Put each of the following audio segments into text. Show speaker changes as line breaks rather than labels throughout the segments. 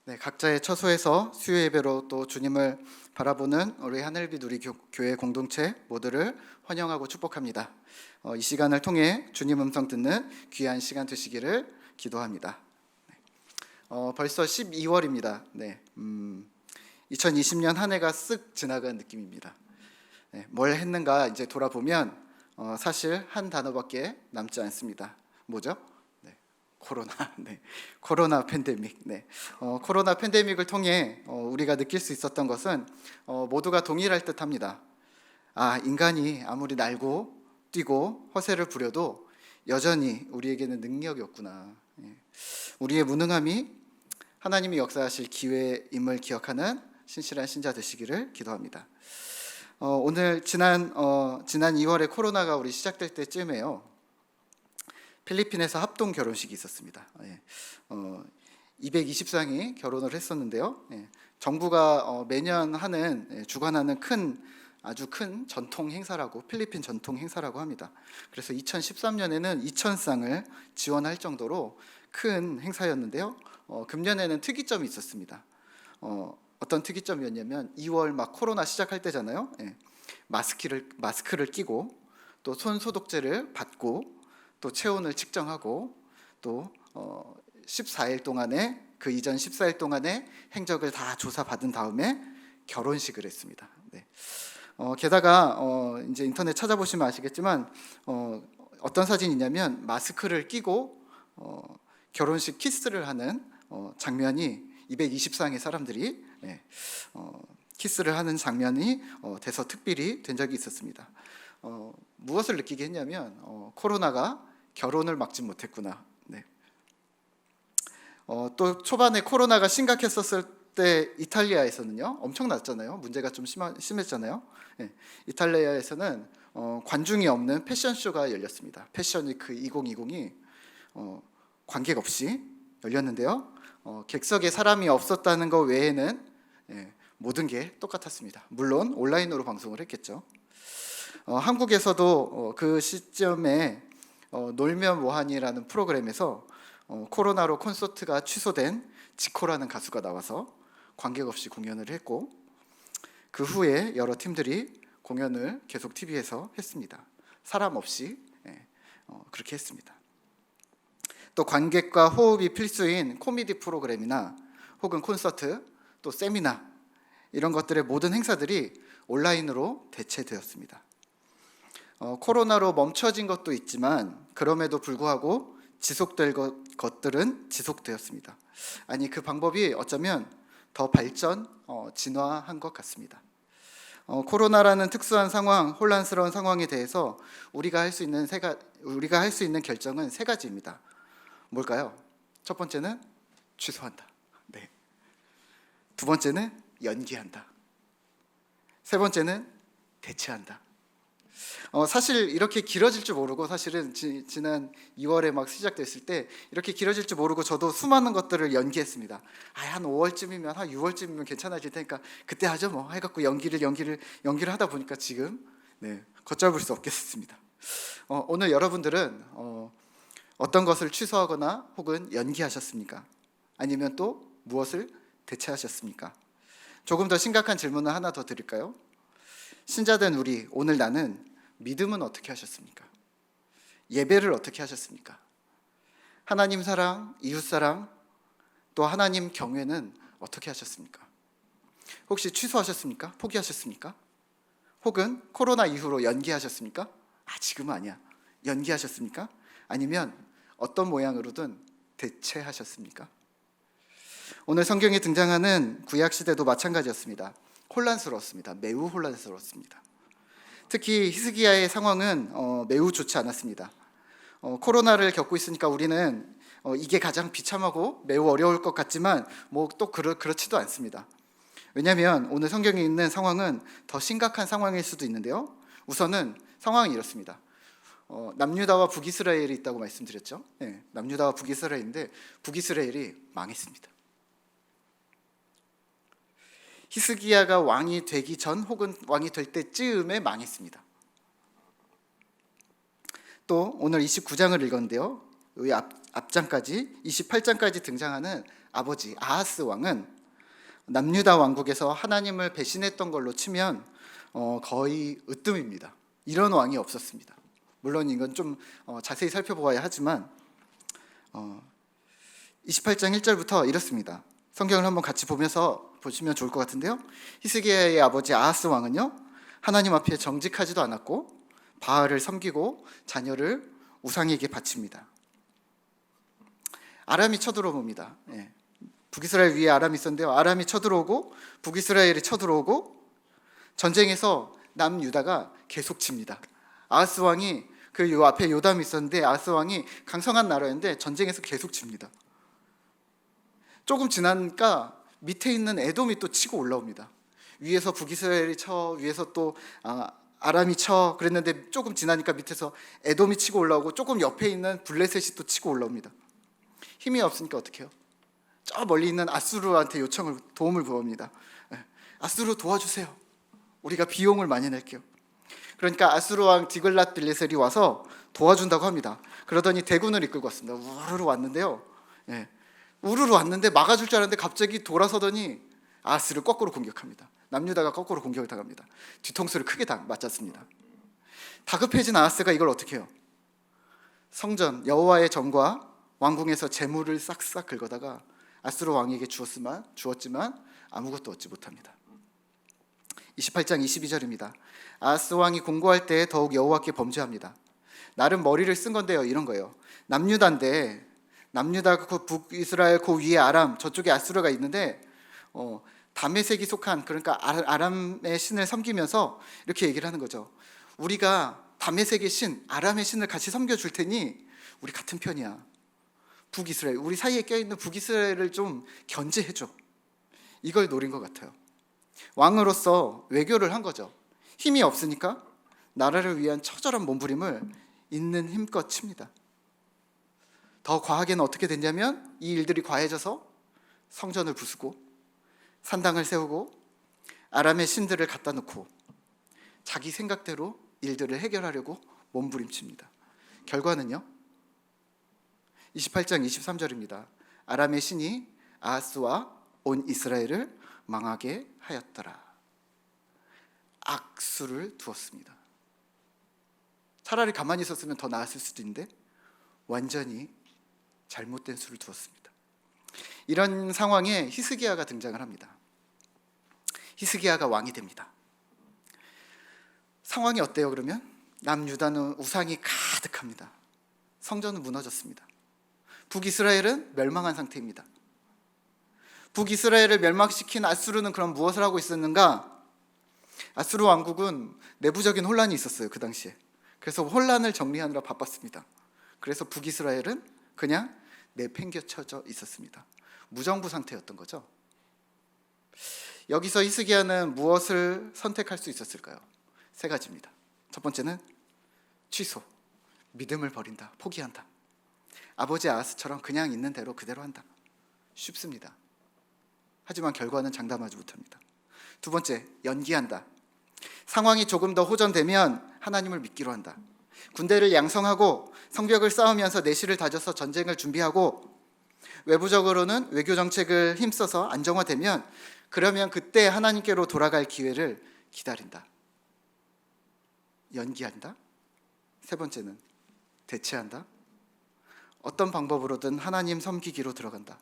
네, 각자의 처소에서 수요 예배로 또 주님을 바라보는 우리 하늘빛 우리 교회 공동체 모두를 환영하고 축복합니다. 이 시간을 통해 주님 음성 듣는 귀한 시간 되시기를 기도합니다. 벌써 12월입니다. 네, 2020년 한 해가 쓱 지나간 느낌입니다. 네, 뭘 했는가 이제 돌아보면 사실 한 단어밖에 남지 않습니다. 뭐죠? 코로나, 네, 코로나 팬데믹. 네, 코로나 팬데믹을 통해 우리가 느낄 수 있었던 것은 모두가 동일할 듯합니다. 인간이 아무리 날고 뛰고 허세를 부려도 여전히 우리에게는 능력이 없구나. 예. 우리의 무능함이 하나님이 역사하실 기회임을 기억하는 신실한 신자 되시기를 기도합니다. 오늘 지난 2월에 코로나가 우리 시작될 때쯤에요. 필리핀에서 합동 결혼식이 있었습니다. 220쌍이 결혼을 했었는데요. 정부가 매년 하는 주관하는 아주 큰 전통 행사라고, 필리핀 전통 행사라고 합니다. 그래서 2013년에는 2,000쌍을 지원할 정도로 큰 행사였는데요. 금년에는 특이점이 있었습니다. 어떤 특이점이었냐면 2월 막 코로나 시작할 때잖아요. 마스크를 끼고 또 손 소독제를 받고 또 체온을 측정하고 또 14일 동안에 그 이전 14일 동안의 행적을 다 조사받은 다음에 결혼식을 했습니다. 네. 게다가 이제 인터넷 찾아보시면 아시겠지만 어떤 사진이냐면 마스크를 끼고 결혼식 키스를 하는 장면이 220쌍의 사람들이 키스를 하는 장면이 돼서 특별히 된 적이 있었습니다. 무엇을 느끼게 했냐면 코로나가 결혼을 막지 못했구나. 네. 또 초반에 코로나가 심각했었을 때 이탈리아에서는요, 엄청났잖아요. 문제가 좀 심했잖아요. 네. 이탈리아에서는 관중이 없는 패션쇼가 열렸습니다. 패션위크 2020이 관객 없이 열렸는데요. 객석에 사람이 없었다는 것 외에는 모든 게 똑같았습니다. 물론 온라인으로 방송을 했겠죠. 한국에서도 그 시점에 놀면 뭐하니라는 프로그램에서 코로나로 콘서트가 취소된 지코라는 가수가 나와서 관객 없이 공연을 했고, 그 후에 여러 팀들이 공연을 계속 TV에서 했습니다. 사람 없이 그렇게 했습니다. 또 관객과 호흡이 필수인 코미디 프로그램이나 혹은 콘서트, 또 세미나 이런 것들의 모든 행사들이 온라인으로 대체되었습니다. 코로나로 멈춰진 것도 있지만 그럼에도 불구하고 지속될 것들은 지속되었습니다. 그 방법이 어쩌면 더 진화한 것 같습니다. 코로나라는 특수한 상황, 혼란스러운 상황에 대해서 우리가 할 수 있는 결정은 세 가지입니다. 뭘까요? 첫 번째는 취소한다. 네. 두 번째는 연기한다. 세 번째는 대체한다. 사실 이렇게 길어질 줄 모르고, 사실은 지난 2월에 막 시작됐을 때 이렇게 길어질 줄 모르고 저도 수많은 것들을 연기했습니다. 한 5월쯤이면, 한 6월쯤이면 괜찮아질 테니까 그때 하죠 뭐 해갖고 연기를 하다 보니까 지금 걷잡을 수 없겠습니다. 오늘 여러분들은 어떤 것을 취소하거나 혹은 연기하셨습니까? 아니면 또 무엇을 대체하셨습니까? 조금 더 심각한 질문을 하나 더 드릴까요? 신자된 우리, 오늘 나는 믿음은 어떻게 하셨습니까? 예배를 어떻게 하셨습니까? 하나님 사랑, 이웃 사랑, 또 하나님 경외는 어떻게 하셨습니까? 혹시 취소하셨습니까? 포기하셨습니까? 혹은 코로나 이후로 연기하셨습니까? 지금은 아니야. 연기하셨습니까? 아니면 어떤 모양으로든 대체하셨습니까? 오늘 성경에 등장하는 구약시대도 마찬가지였습니다. 혼란스러웠습니다. 매우 혼란스러웠습니다. 특히 히스기야의 상황은 매우 좋지 않았습니다. 코로나를 겪고 있으니까 우리는 이게 가장 비참하고 매우 어려울 것 같지만 또 그렇지도 않습니다. 왜냐하면 오늘 성경에 있는 상황은 더 심각한 상황일 수도 있는데요. 우선은 상황이 이렇습니다. 남유다와 북이스라엘이 있다고 말씀드렸죠. 남유다와 북이스라엘인데 북이스라엘이 망했습니다. 히스기야가 왕이 되기 전 혹은 왕이 될 때쯤에 망했습니다. 또 오늘 29장을 읽었는데요. 여기 앞장까지 28장까지 등장하는 아버지 아하스 왕은 남유다 왕국에서 하나님을 배신했던 걸로 치면 거의 으뜸입니다. 이런 왕이 없었습니다. 물론 이건 좀 자세히 살펴보아야 하지만 28장 1절부터 이렇습니다. 성경을 한번 같이 보면서 보시면 좋을 것 같은데요. 히스기야의 아버지 아하스 왕은요, 하나님 앞에 정직하지도 않았고 바알을 섬기고 자녀를 우상에게 바칩니다. 아람이 쳐들어옵니다. 북이스라엘 위에 아람이 있었는데요. 아람이 쳐들어오고 북이스라엘이 쳐들어오고 전쟁에서 남유다가 계속 칩니다. 아하스 왕이 요 앞에 요담이 있었는데 아하스 왕이 강성한 나라였는데 전쟁에서 계속 칩니다. 조금 지나니까 밑에 있는 에돔이 또 치고 올라옵니다. 위에서 북이스라엘이 쳐, 위에서 또 아람이 쳐, 그랬는데 조금 지나니까 밑에서 에돔이 치고 올라오고 조금 옆에 있는 블레셋이 또 치고 올라옵니다. 힘이 없으니까 어떻게 해요? 저 멀리 있는 아수르한테 도움을 구합니다. 아수르 도와주세요. 우리가 비용을 많이 낼게요. 그러니까 아수르 왕 디글랏 빌레셀이 와서 도와준다고 합니다. 그러더니 대군을 이끌고 왔습니다. 우르르 왔는데요. 우르르 왔는데 막아줄 줄 알았는데 갑자기 돌아서더니 아하스를 거꾸로 공격합니다. 남유다가 거꾸로 공격을 당합니다. 뒤통수를 크게 맞았습니다. 다급해진 아하스가 이걸 어떻게 해요? 성전 여호와의 전과 왕궁에서 재물을 싹싹 긁어다가 아수르 왕에게 주었지만 아무것도 얻지 못합니다. 28장 22절입니다. 아하스 왕이 공고할 때 더욱 여호와께 범죄합니다. 나름 머리를 쓴 건데요, 이런 거예요. 남유다인데 남유다 그 북이스라엘 그 위에 아람, 저쪽에 아수르가 있는데 다메섹이 속한, 그러니까 아람의 신을 섬기면서 이렇게 얘기를 하는 거죠. 우리가 다메섹의 신, 아람의 신을 같이 섬겨줄 테니 우리 같은 편이야. 북이스라엘, 우리 사이에 껴있는 북이스라엘을 좀 견제해줘. 이걸 노린 것 같아요. 왕으로서 외교를 한 거죠. 힘이 없으니까 나라를 위한 처절한 몸부림을 있는 힘껏 칩니다. 더 과하게는 어떻게 됐냐면 이 일들이 과해져서 성전을 부수고 산당을 세우고 아람의 신들을 갖다 놓고 자기 생각대로 일들을 해결하려고 몸부림칩니다. 결과는요, 28장 23절입니다. 아람의 신이 아하스와 온 이스라엘을 망하게 하였더라. 악수를 두었습니다. 차라리 가만히 있었으면 더 나았을 수도 있는데 완전히 잘못된 수를 두었습니다. 이런 상황에 히스기야가 등장을 합니다. 히스기야가 왕이 됩니다. 상황이 어때요? 그러면 남유다는 우상이 가득합니다. 성전은 무너졌습니다. 북이스라엘은 멸망한 상태입니다. 북이스라엘을 멸망시킨 아수르는 그럼 무엇을 하고 있었는가? 아수르 왕국은 내부적인 혼란이 있었어요, 그 당시에. 그래서 혼란을 정리하느라 바빴습니다. 그래서 북이스라엘은 그냥 내팽개쳐져 있었습니다. 무정부 상태였던 거죠. 여기서 히스기야는 무엇을 선택할 수 있었을까요? 세 가지입니다. 첫 번째는 취소, 믿음을 버린다, 포기한다. 아버지 아하스처럼 그냥 있는 대로 그대로 한다. 쉽습니다. 하지만 결과는 장담하지 못합니다. 두 번째, 연기한다. 상황이 조금 더 호전되면 하나님을 믿기로 한다. 군대를 양성하고 성벽을 쌓으면서 내실을 다져서 전쟁을 준비하고 외부적으로는 외교 정책을 힘써서 안정화되면 그러면 그때 하나님께로 돌아갈 기회를 기다린다. 연기한다. 세 번째는 대체한다. 어떤 방법으로든 하나님 섬기기로 들어간다.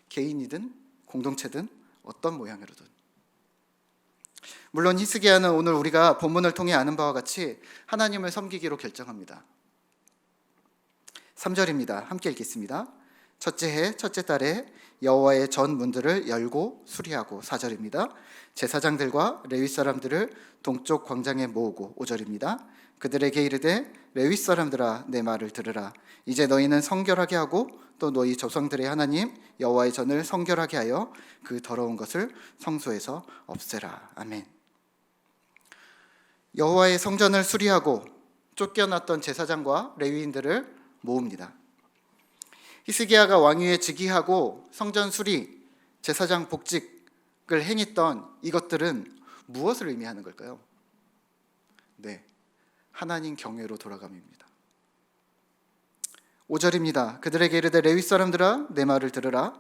개인이든 공동체든 어떤 모양으로든. 물론 히스기야는 오늘 우리가 본문을 통해 아는 바와 같이 하나님을 섬기기로 결정합니다. 3절입니다. 함께 읽겠습니다. 첫째 해 첫째 달에 여호와의 전 문들을 열고 수리하고. 4절입니다. 제사장들과 레위 사람들을 동쪽 광장에 모으고. 5절입니다. 그들에게 이르되 레위 사람들아 내 말을 들으라. 이제 너희는 성결하게 하고 또 너희 조상들의 하나님 여호와의 전을 성결하게 하여 그 더러운 것을 성소에서 없애라. 아멘. 여호와의 성전을 수리하고 쫓겨났던 제사장과 레위인들을 모읍니다. 히스기야가 왕위에 즉위하고 성전 수리, 제사장 복직을 행했던 이것들은 무엇을 의미하는 걸까요? 네, 하나님 경외로 돌아감입니다. 5절입니다. 그들에게 이르되 레위 사람들아 내 말을 들으라.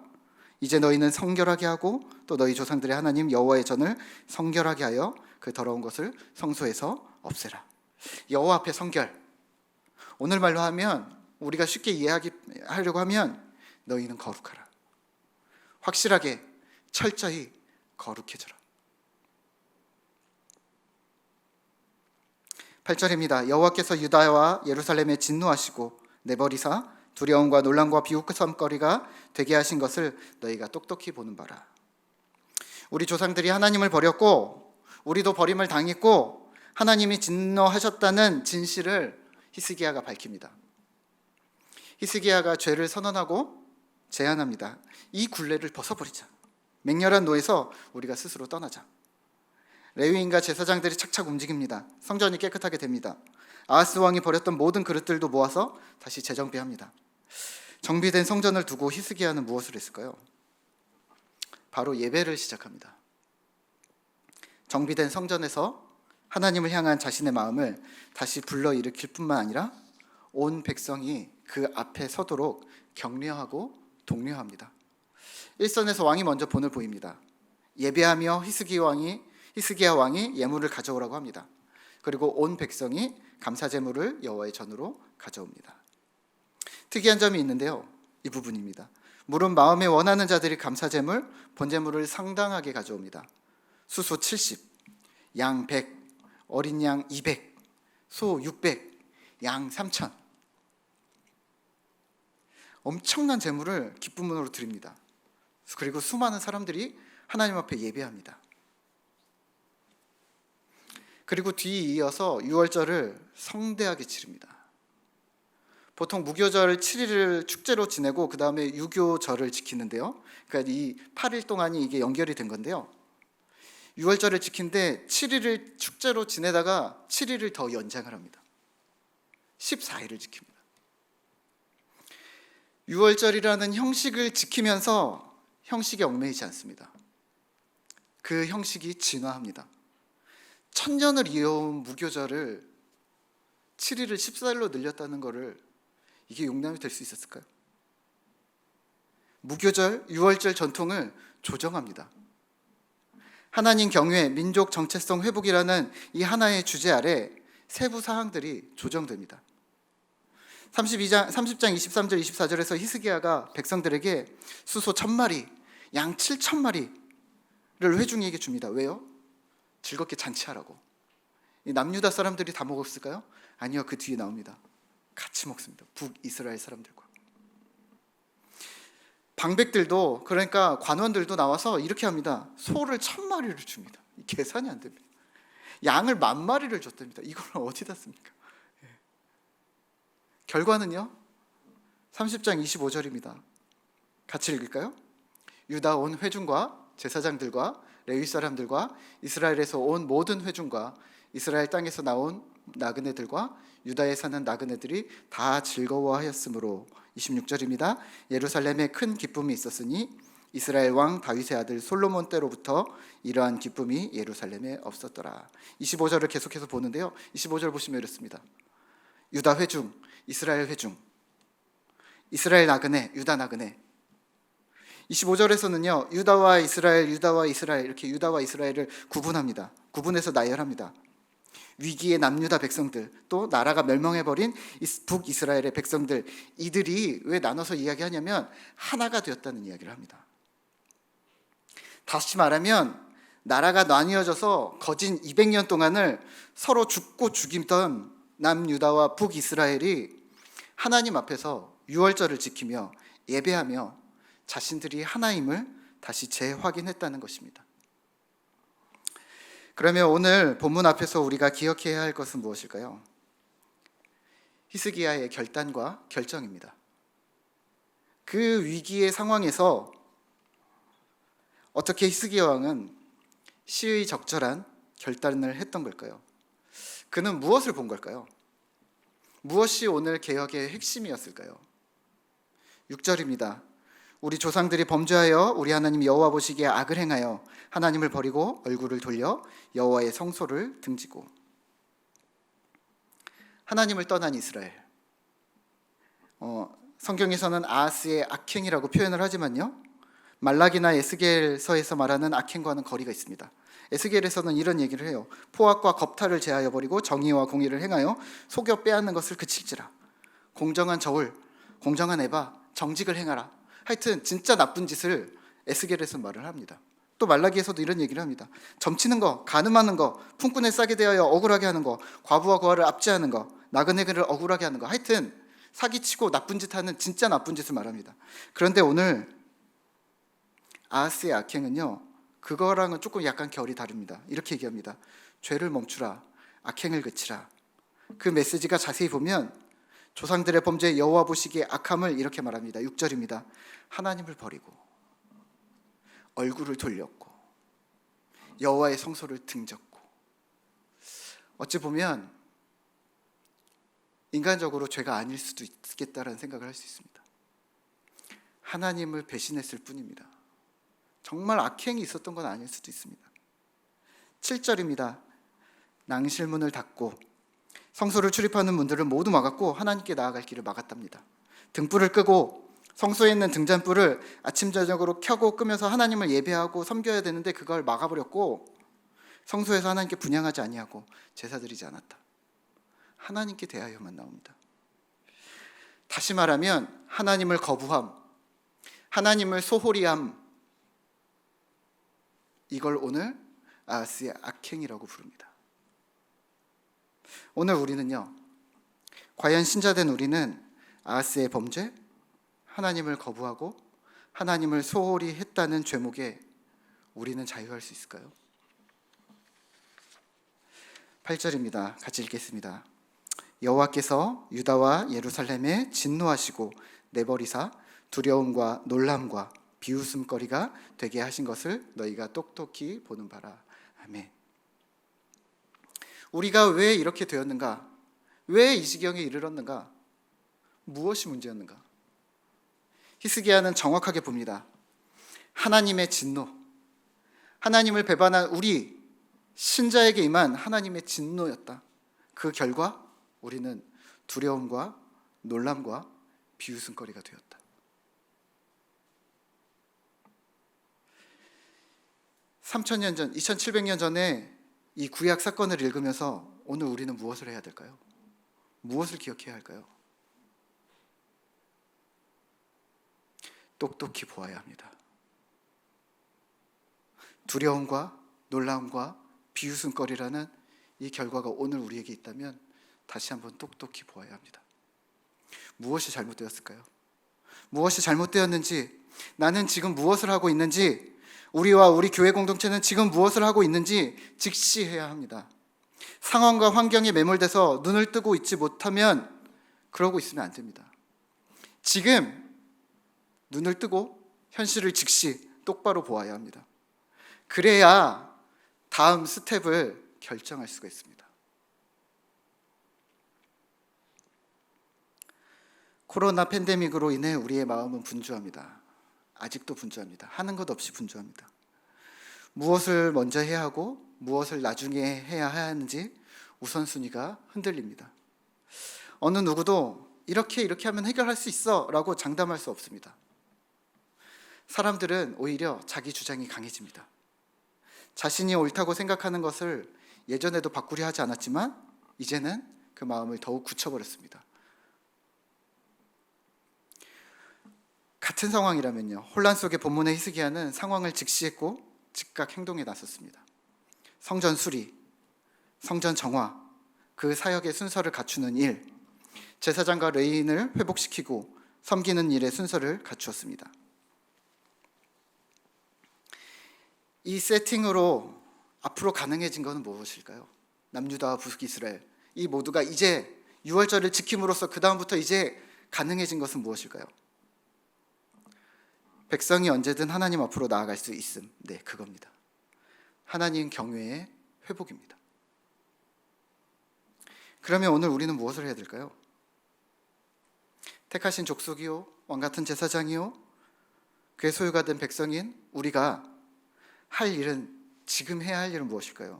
이제 너희는 성결하게 하고 또 너희 조상들의 하나님 여호와의 전을 성결하게 하여 그 더러운 것을 성소에서 없애라. 여호와 앞에 성결. 오늘 말로 하면 우리가 쉽게 이해하려고 하면 너희는 거룩하라. 확실하게 철저히 거룩해져라. 8절입니다. 여호와께서 유다와 예루살렘에 진노하시고 내버리사 두려움과 논란과 비웃음거리가 되게 하신 것을 너희가 똑똑히 보는 바라. 우리 조상들이 하나님을 버렸고 우리도 버림을 당했고 하나님이 진노하셨다는 진실을 히스기야가 밝힙니다. 히스기야가 죄를 선언하고 제안합니다. 이 굴레를 벗어버리자. 맹렬한 노에서 우리가 스스로 떠나자. 레위인과 제사장들이 착착 움직입니다. 성전이 깨끗하게 됩니다. 아하스 왕이 버렸던 모든 그릇들도 모아서 다시 재정비합니다. 정비된 성전을 두고 히스기야는 무엇을 했을까요? 바로 예배를 시작합니다. 정비된 성전에서 하나님을 향한 자신의 마음을 다시 불러일으킬 뿐만 아니라 온 백성이 그 앞에 서도록 격려하고 독려합니다. 일선에서 왕이 먼저 본을 보입니다. 예배하며 히스기야 왕이 예물을 가져오라고 합니다. 그리고 온 백성이 감사 제물을 여호와의 전으로 가져옵니다. 특이한 점이 있는데요. 이 부분입니다. 물은 마음에 원하는 자들이 감사 제물, 번제물을 상당하게 가져옵니다. 수소 70, 양 100, 어린 양 200, 소 600, 양 3000. 엄청난 제물을 기쁨으로 드립니다. 그리고 수많은 사람들이 하나님 앞에 예배합니다. 그리고 뒤이어서 유월절을 성대하게 치릅니다. 보통 무교절 7일을 축제로 지내고 그 다음에 유교절을 지키는데요. 그러니까 이 8일 동안이 이게 연결이 된 건데요. 유월절을 지킨데 7일을 축제로 지내다가 7일을 더 연장을 합니다. 14일을 지킵니다. 유월절이라는 형식을 지키면서 형식에 얽매이지 않습니다. 그 형식이 진화합니다. 1000년을 이어온 무교절을 7일을 14일로 늘렸다는 것을 이게 용납이 될 수 있었을까요? 무교절, 유월절 전통을 조정합니다. 하나님 경외, 민족 정체성 회복이라는 이 하나의 주제 아래 세부 사항들이 조정됩니다. 30장 23절 24절에서 히스기야가 백성들에게 수소 1000마리, 양 7000마리를 회중에게 줍니다. 왜요? 즐겁게 잔치하라고. 이 남유다 사람들이 다 먹었을까요? 아니요. 그 뒤에 나옵니다. 같이 먹습니다. 북이스라엘 사람들과. 방백들도, 그러니까 관원들도 나와서 이렇게 합니다. 소를 1000마리를 줍니다. 계산이 안 됩니다. 양을 10,000마리를 줬답니다. 이걸 어디다 씁니까? 결과는요, 30장 25절입니다. 같이 읽을까요? 유다 온 회중과 제사장들과 레위 사람들과 이스라엘에서 온 모든 회중과 이스라엘 땅에서 나온 나그네들과 유다에 사는 나그네들이 다 즐거워하였으므로 26절입니다. 예루살렘에 큰 기쁨이 있었으니 이스라엘 왕 다윗의 아들 솔로몬 때로부터 이러한 기쁨이 예루살렘에 없었더라. 25절을 계속해서 보는데요. 25절 보시면 이렇습니다. 유다 회중, 이스라엘 회중, 이스라엘 나그네, 유다 나그네. 25절에서는요, 유다와 이스라엘 이렇게 유다와 이스라엘을 구분합니다. 구분해서 나열합니다. 위기의 남유다 백성들, 또 나라가 멸망해버린 북이스라엘의 백성들, 이들이 왜 나눠서 이야기하냐면 하나가 되었다는 이야기를 합니다. 다시 말하면 나라가 나뉘어져서 거진 200년 동안을 서로 죽고 죽이던 남유다와 북이스라엘이 하나님 앞에서 유월절을 지키며 예배하며 자신들이 하나임을 다시 재확인했다는 것입니다. 그러면 오늘 본문 앞에서 우리가 기억해야 할 것은 무엇일까요? 히스기야의 결단과 결정입니다. 그 위기의 상황에서 어떻게 히스기야 왕은 시의적절한 결단을 했던 걸까요? 그는 무엇을 본 걸까요? 무엇이 오늘 개혁의 핵심이었을까요? 6절입니다. 우리 조상들이 범죄하여 우리 하나님 여호와 보시기에 악을 행하여 하나님을 버리고 얼굴을 돌려 여호와의 성소를 등지고. 하나님을 떠난 이스라엘. 성경에서는 아하스의 악행이라고 표현을 하지만요, 말라기나 에스겔서에서 말하는 악행과는 거리가 있습니다. 에스겔에서는 이런 얘기를 해요. 포악과 겁탈을 제하여 버리고 정의와 공의를 행하여 속여 빼앗는 것을 그칠지라. 공정한 저울, 공정한 에바, 정직을 행하라. 하여튼 진짜 나쁜 짓을 에스겔에서 말을 합니다. 또 말라기에서도 이런 얘기를 합니다. 점치는 거, 간음하는 거, 품꾼에 싸게 대하여 억울하게 하는 거, 과부와 고아를 압제하는 거, 나그네를 억울하게 하는 거, 하여튼 사기치고 나쁜 짓 하는 진짜 나쁜 짓을 말합니다. 그런데 오늘 아하스의 악행은요, 그거랑은 조금 약간 결이 다릅니다. 이렇게 얘기합니다. 죄를 멈추라, 악행을 그치라. 그 메시지가 자세히 보면 조상들의 범죄 여호와 보시기에 악함을 이렇게 말합니다. 6절입니다. 하나님을 버리고 얼굴을 돌렸고 여호와의 성소를 등졌고. 어찌 보면 인간적으로 죄가 아닐 수도 있겠다라는 생각을 할 수 있습니다. 하나님을 배신했을 뿐입니다. 정말 악행이 있었던 건 아닐 수도 있습니다. 7절입니다. 낭실문을 닫고 성소를 출입하는 문들을 모두 막았고 하나님께 나아갈 길을 막았답니다. 등불을 끄고 성소에 있는 등잔불을 아침 저녁으로 켜고 끄면서 하나님을 예배하고 섬겨야 되는데 그걸 막아버렸고, 성소에서 하나님께 분향하지 아니하고 제사 드리지 않았다. 하나님께 대하여만 나옵니다. 다시 말하면 하나님을 거부함, 하나님을 소홀히함, 이걸 오늘 아하스의 악행이라고 부릅니다. 오늘 우리는요, 과연 신자된 우리는 아하스의 범죄, 하나님을 거부하고 하나님을 소홀히 했다는 죄목에 우리는 자유할 수 있을까요? 8절입니다. 같이 읽겠습니다. 여호와께서 유다와 예루살렘에 진노하시고 내버리사 두려움과 놀람과 비웃음거리가 되게 하신 것을 너희가 똑똑히 보는 바라. 아멘. 우리가 왜 이렇게 되었는가? 왜 이 지경에 이르렀는가? 무엇이 문제였는가? 히스기야는 정확하게 봅니다. 하나님의 진노, 하나님을 배반한 우리 신자에게 임한 하나님의 진노였다. 그 결과 우리는 두려움과 놀람과 비웃음거리가 되었다. 3000년 전, 2700년 전에 이 구약 사건을 읽으면서 오늘 우리는 무엇을 해야 될까요? 무엇을 기억해야 할까요? 똑똑히 보아야 합니다. 두려움과 놀라움과 비웃음거리라는 이 결과가 오늘 우리에게 있다면 다시 한번 똑똑히 보아야 합니다. 무엇이 잘못되었을까요? 무엇이 잘못되었는지, 나는 지금 무엇을 하고 있는지, 우리와 우리 교회 공동체는 지금 무엇을 하고 있는지 직시해야 합니다. 상황과 환경에 매몰돼서 눈을 뜨고 있지 못하면 그러고 있으면 안 됩니다. 지금 눈을 뜨고 현실을 직시 똑바로 보아야 합니다. 그래야 다음 스텝을 결정할 수가 있습니다. 코로나 팬데믹으로 인해 우리의 마음은 분주합니다. 아직도 분주합니다. 하는 것 없이 분주합니다. 무엇을 먼저 해야 하고 무엇을 나중에 해야 하는지 우선순위가 흔들립니다. 어느 누구도 이렇게 하면 해결할 수 있어 라고 장담할 수 없습니다. 사람들은 오히려 자기 주장이 강해집니다. 자신이 옳다고 생각하는 것을 예전에도 바꾸려 하지 않았지만 이제는 그 마음을 더욱 굳혀버렸습니다. 같은 상황이라면요, 혼란 속의 본문의 히스기야는 상황을 직시했고 즉각 행동에 나섰습니다. 성전 수리, 성전 정화, 그 사역의 순서를 갖추는 일, 제사장과 레위인을 회복시키고 섬기는 일의 순서를 갖추었습니다. 이 세팅으로 앞으로 가능해진 것은 무엇일까요? 남유다와 북이스라엘, 이 모두가 이제 유월절을 지킴으로써 그 다음부터 이제 가능해진 것은 무엇일까요? 백성이 언제든 하나님 앞으로 나아갈 수 있음. 네, 그겁니다. 하나님 경외의 회복입니다. 그러면 오늘 우리는 무엇을 해야 될까요? 택하신 족속이요, 왕같은 제사장이요, 그의 소유가 된 백성인 우리가 할 일은, 지금 해야 할 일은 무엇일까요?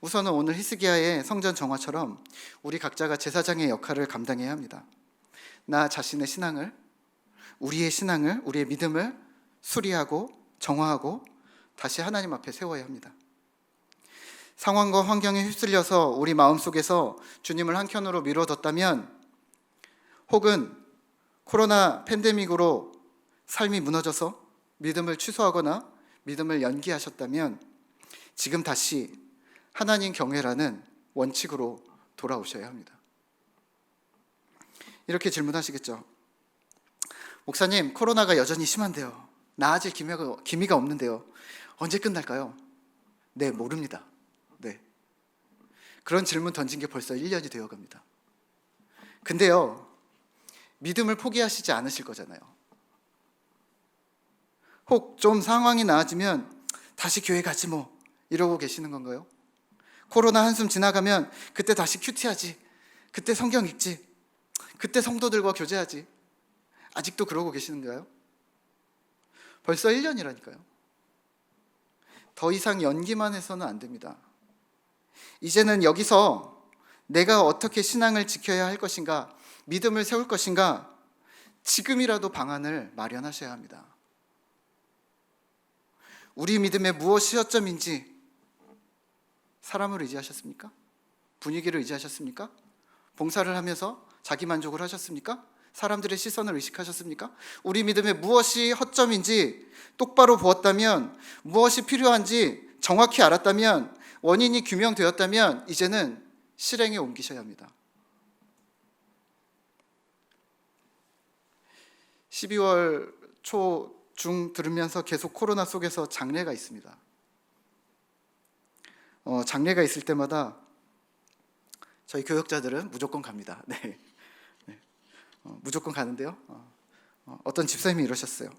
우선은 오늘 히스기야의 성전 정화처럼 우리 각자가 제사장의 역할을 감당해야 합니다. 나 자신의 신앙을, 우리의 신앙을, 우리의 믿음을 수리하고 정화하고 다시 하나님 앞에 세워야 합니다. 상황과 환경에 휩쓸려서 우리 마음속에서 주님을 한켠으로 미뤄뒀다면, 혹은 코로나 팬데믹으로 삶이 무너져서 믿음을 취소하거나 믿음을 연기하셨다면, 지금 다시 하나님 경외라는 원칙으로 돌아오셔야 합니다. 이렇게 질문하시겠죠. 목사님, 코로나가 여전히 심한데요. 나아질 기미가 없는데요. 언제 끝날까요? 네, 모릅니다. 네. 그런 질문 던진 게 벌써 1년이 되어 갑니다. 근데요, 믿음을 포기하시지 않으실 거잖아요. 혹 좀 상황이 나아지면 다시 교회 가지 뭐 이러고 계시는 건가요? 코로나 한숨 지나가면 그때 다시 큐티하지, 그때 성경 읽지, 그때 성도들과 교제하지, 아직도 그러고 계시는가요? 벌써 1년이라니까요. 더 이상 연기만 해서는 안 됩니다. 이제는 여기서 내가 어떻게 신앙을 지켜야 할 것인가, 믿음을 세울 것인가, 지금이라도 방안을 마련하셔야 합니다. 우리 믿음의 무엇이 허점인지 사람을 의지하셨습니까? 분위기를 의지하셨습니까? 봉사를 하면서 자기 만족을 하셨습니까? 사람들의 시선을 의식하셨습니까? 우리 믿음의 무엇이 허점인지 똑바로 보았다면, 무엇이 필요한지 정확히 알았다면, 원인이 규명되었다면 이제는 실행에 옮기셔야 합니다. 12월 초 중 들으면서 계속 코로나 속에서 장례가 있습니다. 장례가 있을 때마다 저희 교역자들은 무조건 갑니다. 네. 무조건 가는데요. 어떤 집사님이 이러셨어요.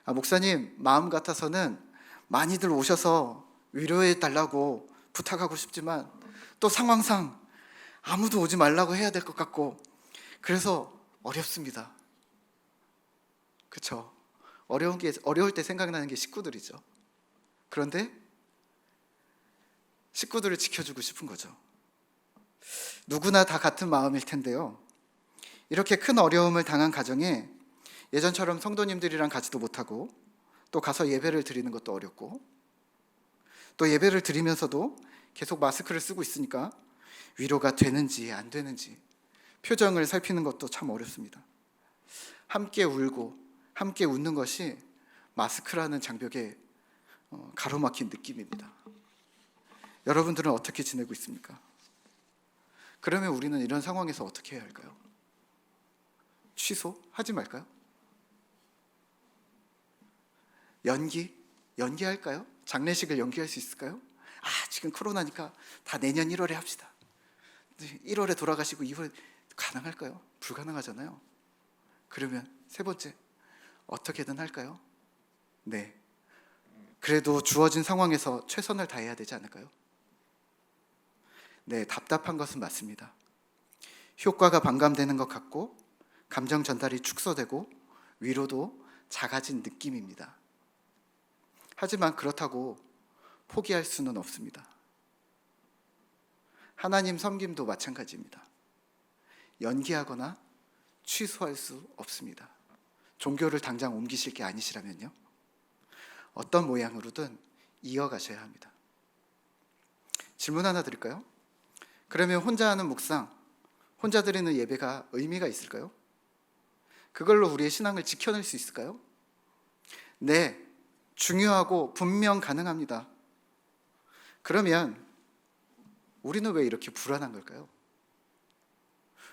목사님, 마음 같아서는 많이들 오셔서 위로해 달라고 부탁하고 싶지만 또 상황상 아무도 오지 말라고 해야 될 것 같고 그래서 어렵습니다. 그렇죠? 어려울 때 생각나는 게 식구들이죠. 그런데 식구들을 지켜주고 싶은 거죠. 누구나 다 같은 마음일 텐데요. 이렇게 큰 어려움을 당한 가정에 예전처럼 성도님들이랑 가지도 못하고 또 가서 예배를 드리는 것도 어렵고 또 예배를 드리면서도 계속 마스크를 쓰고 있으니까 위로가 되는지 안 되는지 표정을 살피는 것도 참 어렵습니다. 함께 울고 함께 웃는 것이 마스크라는 장벽에 가로막힌 느낌입니다. 여러분들은 어떻게 지내고 있습니까? 그러면 우리는 이런 상황에서 어떻게 해야 할까요? 취소하지 말까요? 연기할까요? 장례식을 연기할 수 있을까요? 지금 코로나니까 다 내년 1월에 합시다. 1월에 돌아가시고 2월에 가능할까요? 불가능하잖아요. 그러면 세 번째, 어떻게든 할까요? 네. 그래도 주어진 상황에서 최선을 다해야 되지 않을까요? 네, 답답한 것은 맞습니다. 효과가 반감되는 것 같고 감정 전달이 축소되고 위로도 작아진 느낌입니다. 하지만 그렇다고 포기할 수는 없습니다. 하나님 섬김도 마찬가지입니다. 연기하거나 취소할 수 없습니다. 종교를 당장 옮기실 게 아니시라면요. 어떤 모양으로든 이어가셔야 합니다. 질문 하나 드릴까요? 그러면 혼자 하는 묵상, 혼자 드리는 예배가 의미가 있을까요? 그걸로 우리의 신앙을 지켜낼 수 있을까요? 네, 중요하고 분명 가능합니다. 그러면 우리는 왜 이렇게 불안한 걸까요?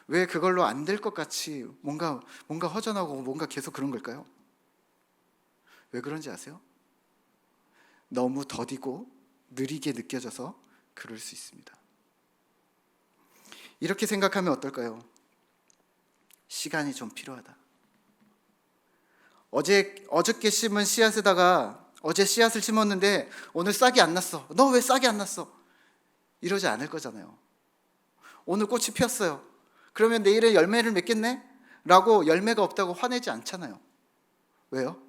왜 그걸로 안 될 것 같이 뭔가 허전하고 뭔가 계속 그런 걸까요? 왜 그런지 아세요? 너무 더디고 느리게 느껴져서 그럴 수 있습니다. 이렇게 생각하면 어떨까요? 시간이 좀 필요하다. 어저께 심은 씨앗에다가 어제 씨앗을 심었는데 오늘 싹이 안 났어. 너 왜 싹이 안 났어? 이러지 않을 거잖아요. 오늘 꽃이 피었어요. 그러면 내일에 열매를 맺겠네? 라고 열매가 없다고 화내지 않잖아요. 왜요?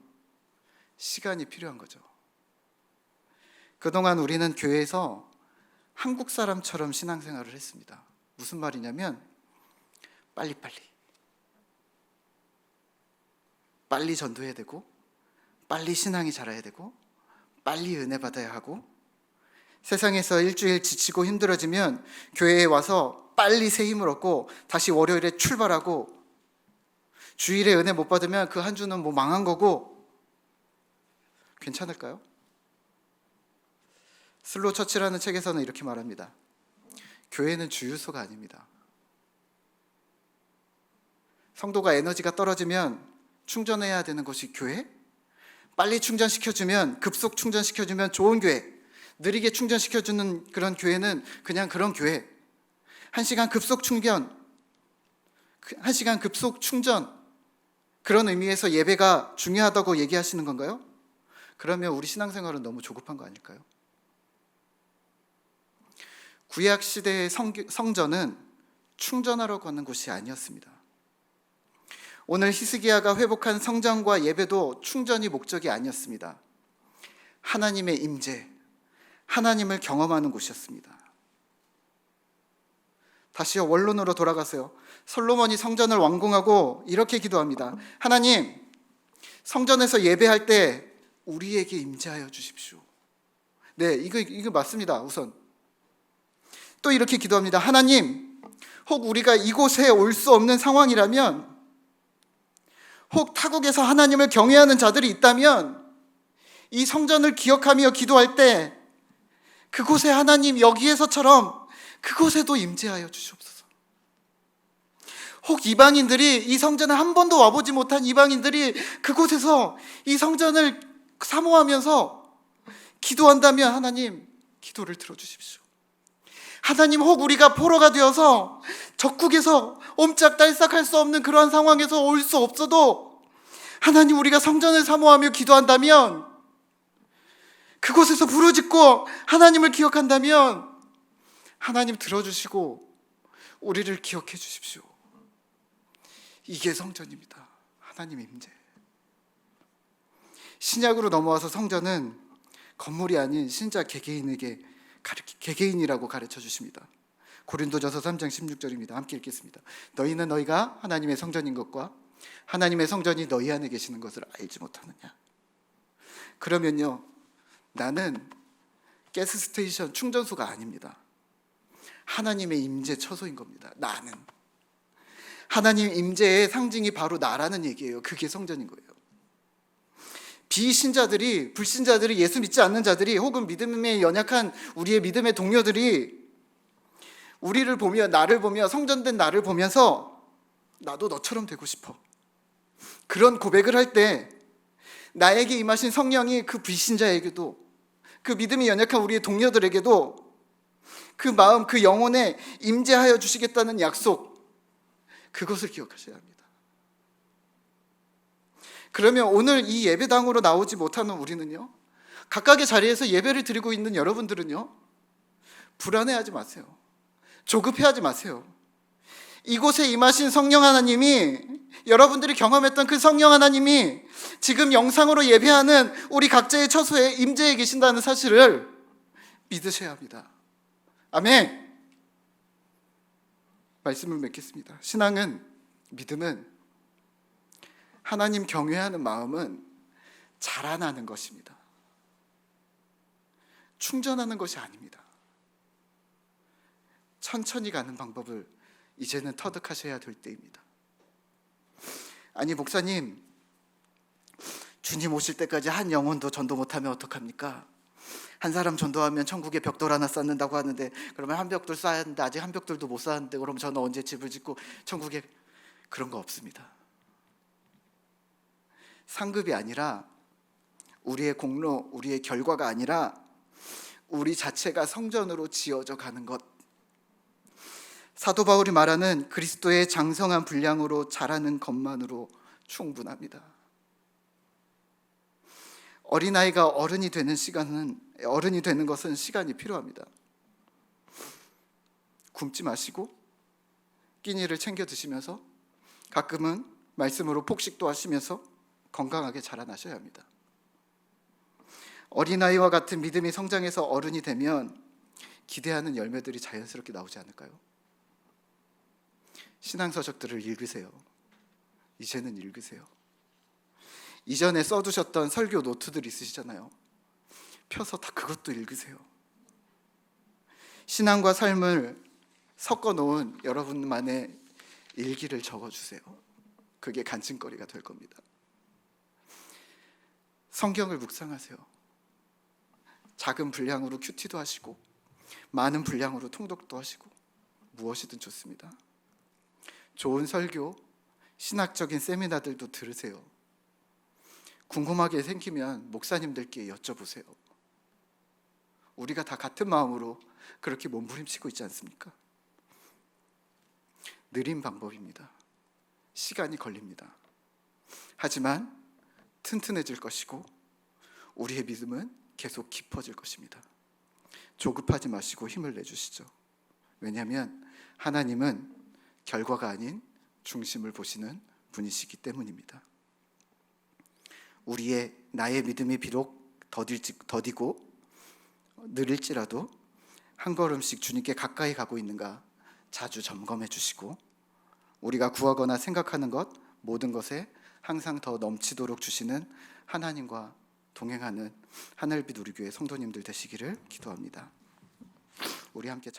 시간이 필요한 거죠. 그동안 우리는 교회에서 한국 사람처럼 신앙생활을 했습니다. 무슨 말이냐면 빨리빨리 빨리 전도해야 되고, 빨리 신앙이 자라야 되고, 빨리 은혜 받아야 하고, 세상에서 일주일 지치고 힘들어지면 교회에 와서 빨리 새 힘을 얻고 다시 월요일에 출발하고, 주일에 은혜 못 받으면 그 한 주는 뭐 망한 거고, 괜찮을까요? 슬로우 처치라는 책에서는 이렇게 말합니다. 교회는 주유소가 아닙니다. 성도가 에너지가 떨어지면 충전해야 되는 것이 교회? 빨리 충전시켜주면, 급속 충전시켜주면 좋은 교회, 느리게 충전시켜주는 그런 교회는 그냥 그런 교회. 1시간 급속 충전, 1시간 급속 충전, 그런 의미에서 예배가 중요하다고 얘기하시는 건가요? 그러면 우리 신앙생활은 너무 조급한 거 아닐까요? 구약 시대의 성전은 충전하러 가는 곳이 아니었습니다. 오늘 히스기야가 회복한 성전과 예배도 충전이 목적이 아니었습니다. 하나님의 임재, 하나님을 경험하는 곳이었습니다. 다시 원론으로 돌아가세요. 솔로몬이 성전을 완공하고 이렇게 기도합니다. 하나님, 성전에서 예배할 때 우리에게 임재하여 주십시오. 네, 이거 맞습니다. 우선 또 이렇게 기도합니다. 하나님, 혹 우리가 이곳에 올 수 없는 상황이라면, 혹 타국에서 하나님을 경외하는 자들이 있다면, 이 성전을 기억하며 기도할 때 그곳에 하나님 여기에서처럼 그곳에도 임재하여 주시옵소서. 혹 이방인들이, 이 성전에 한 번도 와보지 못한 이방인들이 그곳에서 이 성전을 사모하면서 기도한다면 하나님 기도를 들어주십시오. 하나님, 혹 우리가 포로가 되어서 적국에서 옴짝달싹할 수 없는 그러한 상황에서 올 수 없어도 하나님, 우리가 성전을 사모하며 기도한다면, 그곳에서 부르짖고 하나님을 기억한다면 하나님 들어주시고 우리를 기억해 주십시오. 이게 성전입니다. 하나님의 임재. 신약으로 넘어와서 성전은 건물이 아닌 신자 개개인이라고 가르쳐 주십니다. 고린도전서 3장 16절입니다. 함께 읽겠습니다. 너희는 너희가 하나님의 성전인 것과 하나님의 성전이 너희 안에 계시는 것을 알지 못하느냐. 그러면요, 나는 가스스테이션 충전소가 아닙니다. 하나님의 임재 처소인 겁니다. 나는 하나님 임재의 상징이 바로 나라는 얘기예요. 그게 성전인 거예요. 비신자들이, 불신자들이, 예수 믿지 않는 자들이, 혹은 믿음에 연약한 우리의 믿음의 동료들이 우리를 보며, 나를 보며, 성전된 나를 보면서 나도 너처럼 되고 싶어, 그런 고백을 할 때 나에게 임하신 성령이 그 불신자에게도, 그 믿음이 연약한 우리의 동료들에게도 그 마음, 그 영혼에 임재하여 주시겠다는 약속, 그것을 기억하셔야 합니다. 그러면 오늘 이 예배당으로 나오지 못하는 우리는요, 각각의 자리에서 예배를 드리고 있는 여러분들은요, 불안해하지 마세요. 조급해하지 마세요. 이곳에 임하신 성령 하나님이, 여러분들이 경험했던 그 성령 하나님이 지금 영상으로 예배하는 우리 각자의 처소에 임재해 계신다는 사실을 믿으셔야 합니다. 아멘. 말씀을 맺겠습니다. 신앙은, 믿음은, 하나님 경외하는 마음은 자라나는 것입니다. 충전하는 것이 아닙니다. 천천히 가는 방법을 이제는 터득하셔야 될 때입니다. 아니, 목사님, 주님 오실 때까지 한 영혼도 전도 못하면 어떡합니까? 한 사람 전도하면 천국에 벽돌 하나 쌓는다고 하는데, 그러면 한 벽돌 쌓아야 하는데 아직 한 벽돌도 못 쌓았는데 그럼 저는 언제 집을 짓고 천국에? 그런 거 없습니다. 상급이 아니라, 우리의 공로, 우리의 결과가 아니라 우리 자체가 성전으로 지어져 가는 것. 사도 바울이 말하는 그리스도의 장성한 분량으로 자라는 것만으로 충분합니다. 어린아이가 어른이 되는 것은 시간이 필요합니다. 굶지 마시고 끼니를 챙겨 드시면서 가끔은 말씀으로 폭식도 하시면서 건강하게 자라나셔야 합니다. 어린아이와 같은 믿음이 성장해서 어른이 되면 기대하는 열매들이 자연스럽게 나오지 않을까요? 신앙서적들을 읽으세요. 이제는 읽으세요. 이전에 써두셨던 설교 노트들 있으시잖아요. 펴서 다 그것도 읽으세요. 신앙과 삶을 섞어놓은 여러분만의 일기를 적어주세요. 그게 간증거리가 될 겁니다. 성경을 묵상하세요. 작은 분량으로 큐티도 하시고 많은 분량으로 통독도 하시고 무엇이든 좋습니다. 좋은 설교, 신학적인 세미나들도 들으세요. 궁금하게 생기면 목사님들께 여쭤보세요. 우리가 다 같은 마음으로 그렇게 몸부림치고 있지 않습니까? 느린 방법입니다. 시간이 걸립니다. 하지만 튼튼해질 것이고 우리의 믿음은 계속 깊어질 것입니다. 조급하지 마시고 힘을 내주시죠. 왜냐하면 하나님은 결과가 아닌 중심을 보시는 분이시기 때문입니다. 나의 믿음이 비록 더디고 느릴지라도 한 걸음씩 주님께 가까이 가고 있는가 자주 점검해 주시고, 우리가 구하거나 생각하는 것 모든 것에 항상 더 넘치도록 주시는 하나님과 동행하는 하늘빛 우리 교회 성도님들 되시기를 기도합니다. 우리 함께